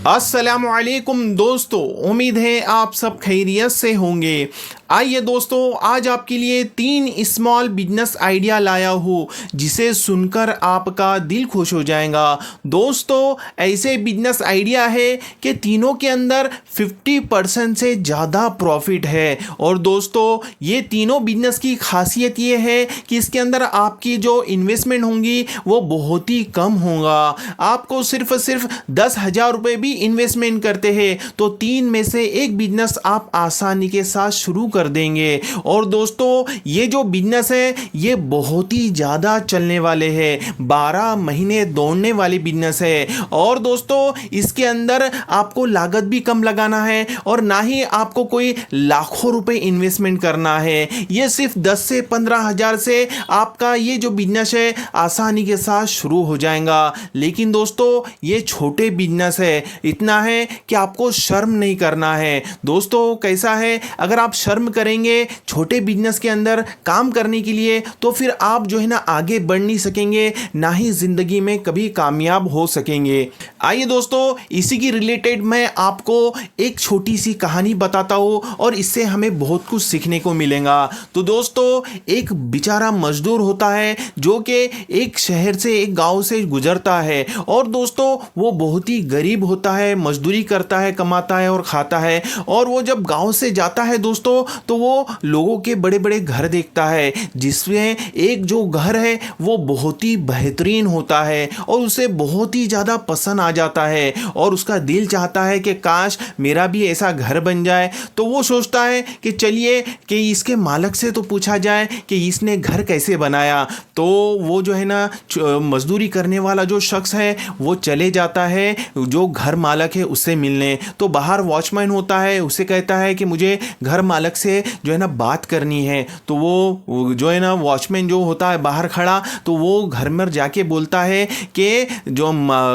अस्सलामुअलैकुम दोस्तों, उम्मीद है आप सब खैरियत से होंगे। आइए दोस्तों, आज आपके लिए 3 स्मॉल बिजनेस आइडिया लाया हूँ जिसे सुनकर आपका दिल खुश हो जाएगा। दोस्तों, ऐसे बिजनेस आइडिया है कि तीनों के अंदर 50% से ज़्यादा प्रॉफिट है। और दोस्तों, ये तीनों बिजनेस की खासियत ये है कि इसके अंदर आपकी जो इन्वेस्टमेंट होंगी वो बहुत ही कम होगा। आपको सिर्फ 10,000 रुपये भी इन्वेस्टमेंट करते हैं तो 3 में से एक बिजनेस आप आसानी के साथ शुरू कर देंगे। और दोस्तों, ये जो बिजनेस है ये बहुत ही ज़्यादा चलने वाले हैं, 12 महीने दौड़ने वाली बिजनेस है। और दोस्तों, इसके अंदर आपको लागत भी कम लगाना है और ना ही आपको कोई लाखों रुपए इन्वेस्टमेंट करना है। ये सिर्फ 10 से 15,000 से आपका ये जो बिजनेस है आसानी के साथ शुरू हो जाएगा। लेकिन दोस्तों, ये छोटे बिजनेस है, इतना है कि आपको शर्म नहीं करना है। दोस्तों, कैसा है, अगर आप शर्म करेंगे छोटे बिजनेस के अंदर काम करने के लिए तो फिर आप जो है ना आगे बढ़ नहीं सकेंगे, ना ही जिंदगी में कभी कामयाब हो सकेंगे। आइए दोस्तों, इसी की रिलेटेड मैं आपको एक छोटी सी कहानी बताता हूँ और इससे हमें बहुत कुछ सीखने को मिलेगा। तो दोस्तों, एक बेचारा मजदूर होता है जो कि एक शहर से एक गांव से गुजरता है। और दोस्तों, वो बहुत ही गरीब होता है, मजदूरी करता है, कमाता है और खाता है। और वो जब गांव से जाता है दोस्तों तो वो लोगों के बड़े बड़े घर देखता है, जिसमें एक जो घर है वो बहुत ही बेहतरीन होता है और उसे बहुत ही ज़्यादा पसंद आ जाता है और उसका दिल चाहता है कि काश मेरा भी ऐसा घर बन जाए। तो वो सोचता है कि चलिए कि इसके मालिक से तो पूछा जाए कि इसने घर कैसे बनाया। तो वो जो है ना मजदूरी करने वाला जो शख्स है वो चले जाता है जो घर मालिक है उससे मिलने। तो बाहर वॉचमैन होता है, उसे कहता है कि मुझे घर मालिक से जो है ना बात करनी है। तो वो जो है ना वॉचमैन जो होता है बाहर खड़ा, तो वो घर में जाके बोलता है कि जो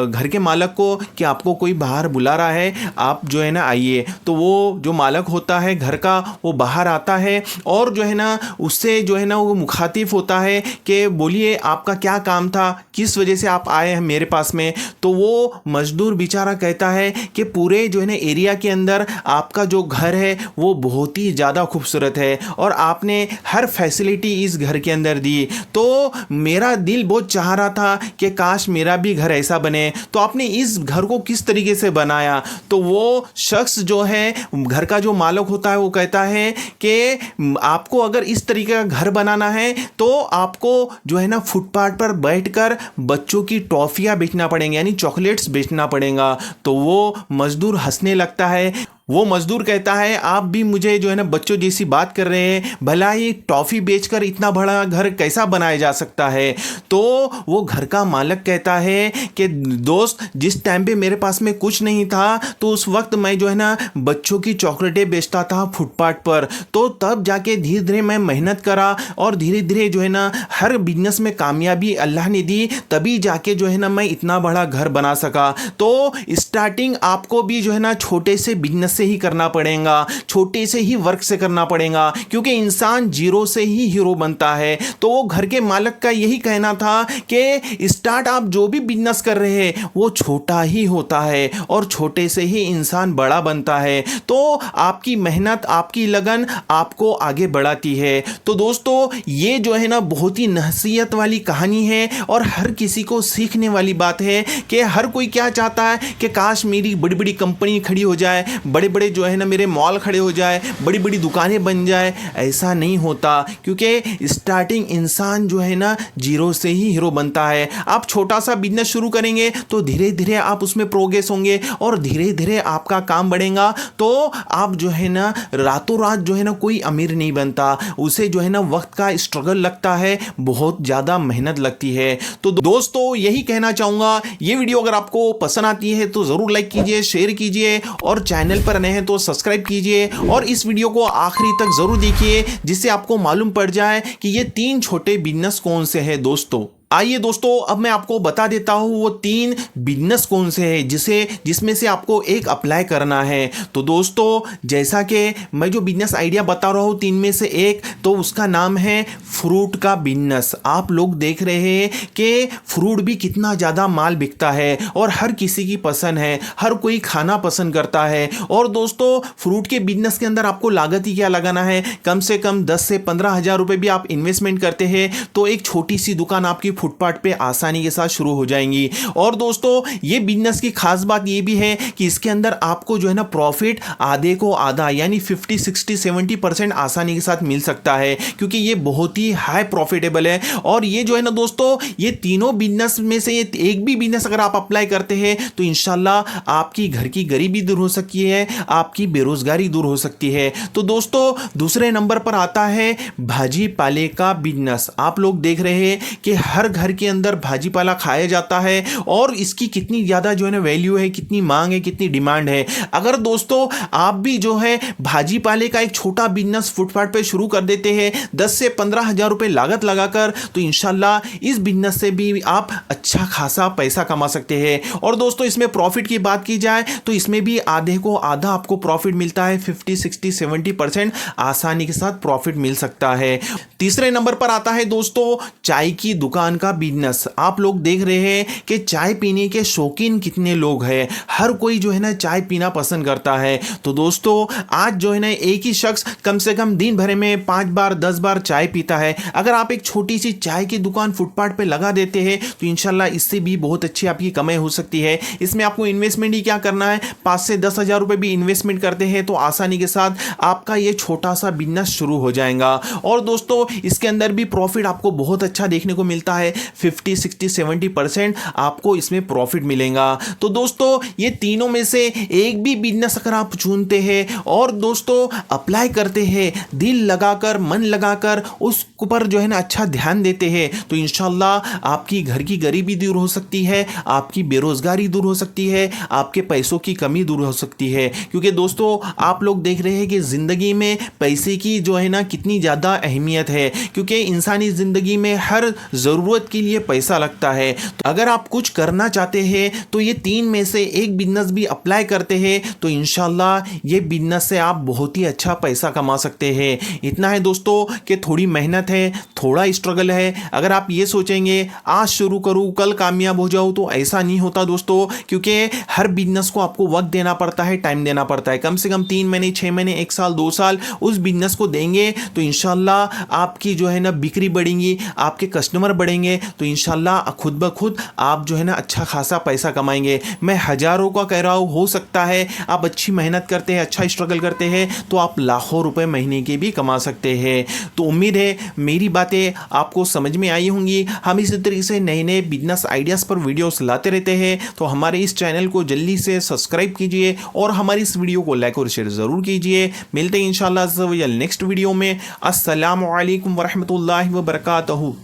घर के मालिक को कि आपको कोई बाहर बुला रहा है, आप जो है ना आइए। तो वो जो मालिक होता है घर का वो बाहर आता है और जो है ना उससे जो है ना वो मुखातिब होता है कि बोलिए आपका क्या काम था, किस वजह से आप आए हैं मेरे पास में। तो वो मजदूर बेचारा कहता है कि पूरे जो है ना एरिया के अंदर आपका जो घर है वो बहुत ही ज़्यादा खूबसूरत है और आपने हर फैसिलिटी इस घर के अंदर दी। तो मेरा दिल बहुत चाह रहा था कि काश मेरा भी घर ऐसा बने। तो आपने इस घर को किस तरीके से बनाया? तो वो शख्स जो है घर का जो मालिक होता है वो कहता है कि आपको अगर इस तरीके का घर बनाना है तो आपको जो है ना फुटपाथ पर बैठकर बच्चों की टॉफियाँ बेचना पड़ेंगे, यानी चॉकलेट्स बेचना पड़ेगा। तो वो मजदूर हंसने लगता है। वो मजदूर कहता है आप भी मुझे जो है ना बच्चों जैसी बात कर रहे हैं, भला ही टॉफ़ी बेचकर इतना बड़ा घर कैसा बनाया जा सकता है। तो वो घर का मालिक कहता है कि दोस्त, जिस टाइम पे मेरे पास में कुछ नहीं था तो उस वक्त मैं जो है ना बच्चों की चॉकलेटें बेचता था फुटपाथ पर। तो तब जाके धीरे धीरे मैं मेहनत करा और धीरे धीरे जो है ना हर बिजनेस में कामयाबी अल्लाह ने दी, तभी जाके जो है ना मैं इतना बड़ा घर बना सका। तो स्टार्टिंग आपको भी जो है ना छोटे से बिजनेस से ही करना पड़ेगा, छोटे से ही वर्क से करना पड़ेगा, क्योंकि इंसान जीरो से ही हीरो बनता है। तो वो घर के मालिक का यही कहना था कि स्टार्ट आप जो भी बिजनेस कर रहे हैं वो छोटा ही होता है और छोटे से ही इंसान बड़ा बनता है। तो आपकी मेहनत, आपकी लगन आपको आगे बढ़ाती है। तो दोस्तों, ये जो है ना बहुत ही नसीहत वाली कहानी है और हर किसी को सीखने वाली बात है कि हर कोई क्या चाहता है कि काश मेरी बड़ी बड़ी कंपनी खड़ी हो जाए, बड़े बड़े जो है ना मेरे मॉल खड़े हो जाए, बड़ी बड़ी दुकानें बन जाए। ऐसा नहीं होता, क्योंकि स्टार्टिंग इंसान जो है ना जीरो से ही हीरो बनता है। आप छोटा सा बिजनेस शुरू करेंगे तो धीरे धीरे आप उसमें प्रोग्रेस होंगे और धीरे धीरे आपका काम बढ़ेगा। तो आप जो है ना रातों रात जो है ना कोई अमीर नहीं बनता, उसे जो है ना वक्त का स्ट्रगल लगता है, बहुत ज़्यादा मेहनत लगती है। तो दोस्तों, यही कहना चाहूँगा, ये वीडियो अगर आपको पसंद आती है तो ज़रूर लाइक कीजिए, शेयर कीजिए और चैनल पर नए हैं तो सब्सक्राइब कीजिए और इस वीडियो को आखिरी तक जरूर देखिए जिससे आपको मालूम पड़ जाए कि ये 3 छोटे बिजनेस कौन से हैं दोस्तों। आइए दोस्तों, अब मैं आपको बता देता हूँ वो 3 बिजनेस कौन से हैं जिसमें से आपको एक अप्लाई करना है। तो दोस्तों, जैसा कि मैं जो बिजनेस आइडिया बता रहा हूँ 3 में से एक, तो उसका नाम है फ्रूट का बिजनेस। आप लोग देख रहे हैं कि फ्रूट भी कितना ज़्यादा माल बिकता है और हर किसी की पसंद है, हर कोई खाना पसंद करता है। और दोस्तों, फ्रूट के बिजनेस के अंदर आपको लागत ही क्या लगाना है, कम से कम 10 से 15 हज़ार रुपये भी आप इन्वेस्टमेंट करते हैं तो एक छोटी सी दुकान आपकी फुटपाथ पे आसानी के साथ शुरू हो जाएंगी। और दोस्तों, ये बिजनेस की खास बात ये भी है कि इसके अंदर आपको जो है ना प्रॉफिट आधे को आधा यानी 50, 60, 70% आसानी के साथ मिल सकता है, क्योंकि ये बहुत ही हाई प्रॉफिटेबल है। और ये जो है ना दोस्तों, ये तीनों बिजनेस में से ये एक भी बिजनेस अगर आप अप्लाई करते हैं तो इंशाल्लाह आपकी घर की गरीबी दूर हो सकती है, आपकी बेरोजगारी दूर हो सकती है। तो दोस्तों, दूसरे नंबर पर आता है भाजी पाले का बिजनेस। आप लोग देख रहे हैं कि हर घर के अंदर भाजी पाला खाया जाता है और इसकी कितनी ज़्यादा जो है ना वैल्यू है, कितनी मांग है, कितनी डिमांड है। अगर दोस्तों आप भी जो है भाजी पाले का एक छोटा बिजनेस फुटपाथ पे शुरू कर देते हैं 10 से 15 हज़ार रुपये लागत लगाकर, तो इंशाल्लाह इस बिजनेस से भी आप अच्छा खासा पैसा कमा सकते हैं। और दोस्तों, इसमें प्रॉफिट की बात की जाए तो इसमें भी आधे को आधा आपको प्रॉफिट मिलता है, 50, 60, 70% आसानी के साथ प्रॉफिट मिल सकता है। तीसरे नंबर पर आता है दोस्तों चाय की दुकान का बिजनेस। आप लोग देख रहे हैं कि चाय पीने के शौकीन कितने लोग हैं, हर कोई जो है ना चाय पीना पसंद करता है। तो दोस्तों, आज जो है ना एक ही शख्स कम से कम दिन भर में 5 बार 10 बार चाय पीता है। अगर आप एक छोटी सी चाय की दुकान फुटपाथ पे लगा देते हैं तो इंशाल्लाह इससे भी बहुत अच्छी आपकी कमाई हो सकती है। इसमें आपको इन्वेस्टमेंट ही क्या करना है, 5 से 10 हज़ार रुपये भी इन्वेस्टमेंट करते हैं तो आसानी के साथ आपका ये छोटा सा बिजनेस शुरू हो जाएगा। और दोस्तों, इसके अंदर भी प्रॉफिट आपको बहुत अच्छा देखने को मिलता है, 50, 60, 70% आपको इसमें प्रॉफिट मिलेगा। तो दोस्तों, ये तीनों में से एक भी बिजनेस अगर आप चुनते हैं और दोस्तों अप्लाई करते हैं, दिल लगाकर मन लगाकर उस पर जो है ना अच्छा ध्यान देते हैं, तो इंशाल्लाह आपकी घर की गरीबी दूर हो सकती है, आपकी बेरोजगारी दूर हो सकती है, आपके पैसों की कमी दूर हो सकती है। क्योंकि दोस्तों, आप लोग देख रहे हैं कि ज़िंदगी में पैसे की जो है ना कितनी ज़्यादा अहमियत है, क्योंकि इंसानी ज़िंदगी में हर ज़रूरत के लिए पैसा लगता है। तो अगर आप कुछ करना चाहते हैं तो ये 3 में से एक बिजनेस भी अप्लाई करते हैं तो इंशाल्लाह ये बिजनेस से आप बहुत ही अच्छा पैसा कमा सकते हैं। इतना है दोस्तों कि थोड़ी मेहनत है, थोड़ा स्ट्रगल है। अगर आप ये सोचेंगे आज शुरू करूँ कल कामयाब हो जाऊँ, तो ऐसा नहीं होता दोस्तों, क्योंकि हर बिजनेस को आपको वक्त देना पड़ता है, टाइम देना पड़ता है। कम से कम 3 महीने, 6 महीने, 1 साल, 2 साल उस बिजनेस को देंगे तो इंशाल्लाह आपकी जो है ना बिक्री बढ़ेंगी, आपके कस्टमर बढ़ेंगे, तो इंशाल्लाह खुद ब खुद आप जो है ना अच्छा खासा पैसा कमाएंगे। मैं हज़ारों का कह रहा हूँ, हो सकता है आप अच्छी मेहनत करते हैं, अच्छा स्ट्रगल करते हैं तो आप लाखों रुपए महीने के भी कमा सकते हैं। तो उम्मीद है मेरी बातें आपको समझ में आई होंगी। हम इसी तरीके से नए नए बिजनेस आइडियाज़ पर वीडियोस लाते रहते हैं, तो हमारे इस चैनल को जल्दी से सब्सक्राइब कीजिए और हमारी इस वीडियो को लाइक और शेयर ज़रूर कीजिए। मिलते हैं इंशाल्लाह नेक्स्ट वीडियो में। अस्सलामु अलैकुम वरहमतुल्लाहि वबरकातुहू।